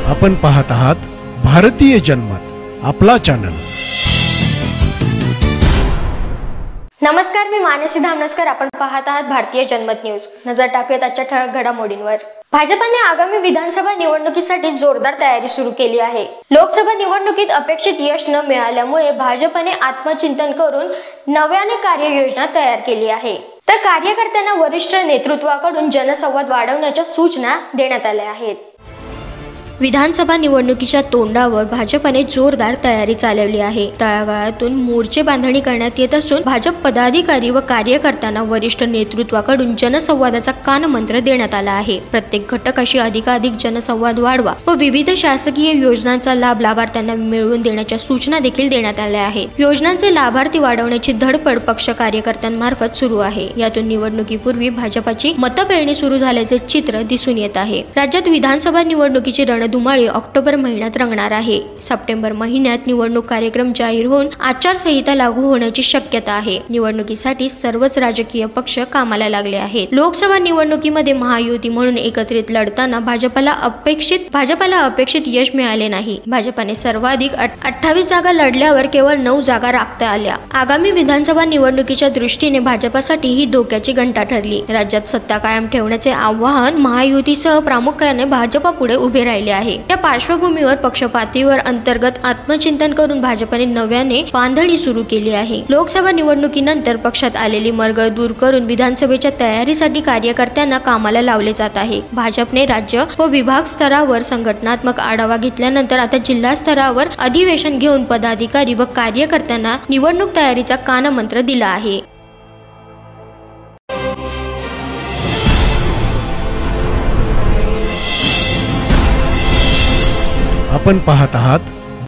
आपण पाहत आहात भारतीय जनमत, आपला चॅनल। नमस्कार, मी मानसी धामनसकर। आपण पाहत आहात भारतीय जनमत न्यूज। नजर टाकूयात आजच्या ठळक घडामोडींवर। भाजपने आगामी विधानसभा निवडणुकीसाठी जोरदार तयारी सुरू केली आहे। लोकसभा निवडणुकीत अपेक्षित यश न मिळाल्यामुळे भाजपने आत्मचिंतन करून नव्याने कार्ययोजना तयार केली आहे। तर कार्यकर्त्यांना वरिष्ठ नेतृत्वाकडून जनसंवाद वाढवण्याच्या सूचना देण्यात आल्या आहेत। विधानसभा निवडणुकीच्या तोंडावर भाजपने जोरदार तयारी चालवली आहे। तळागाळातून मोर्चे बांधणी करण्यात येत असून भाजप पदाधिकारी व कार्यकर्त्यांना वरिष्ठ नेतृत्वाकडून जनसंवादाचा कानमंत्र देण्यात आला आहे। प्रत्येक घटकाशी अधिकाधिक जनसंवाद वाढवा व विविध शासकीय योजनांचा लाभ लाभार्थ्यांना मिळवून देण्याच्या सूचना देखील देण्यात आल्या आहेत। योजनांचे लाभार्थी वाढवण्याची धडपड पक्ष कार्यकर्त्यांमार्फत सुरू आहे। यातून निवडणुकीपूर्वी भाजपाची मतपेरणी सुरू झाल्याचे चित्र दिसून येत आहे। राज्यात विधानसभा निवडणुकीची धुमाळी ऑक्टोबर महिन्यात रंगणार आहे। सप्टेंबर महिन्यात निवडणूक कार्यक्रम जाहीर होऊन आचारसंहिता लागू होण्याची शक्यता आहे। निवडणुकीसाठी सर्वच राजकीय पक्ष कामाला लागले आहेत। लोकसभा निवडणुकीमध्ये महायुती म्हणून एकत्रित लढताना भाजपाला अपेक्षित यश मिळाले नाही। भाजपाने सर्वाधिक 28 जागा लढल्यावर केवळ 9 जागा राखता आल्या। आगामी विधानसभा निवडणुकीच्या दृष्टीने भाजपासाठी ही धोक्याची घंटा ठरली। राज्यात सत्ता कायम ठेवण्याचे आव्हान महायुतीसह प्रामुख्याने भाजपापुढे उभे राहिले आहे। या पार्श्वभूमीवर पक्षपातीवर अंतर्गत आत्मचिंतन करून भाजपने नव्याने बांधणी सुरू केली आहे। लोकसभा निवडणुकीनंतर पक्षात आलेली मरगळ दूर करून विधानसभेच्या तयारीसाठी कार्यकर्त्यांना कामाला लावले जात आहे। भाजपने राज्य व विभाग स्तरावर संघटनात्मक आढावा घेतल्यानंतर आता जिल्हा स्तरावर अधिवेशन घेऊन पदाधिकारी व कार्यकर्त्यांना निवडणूक तयारीचा कानमंत्र दिला आहे। आपण पाहत आहात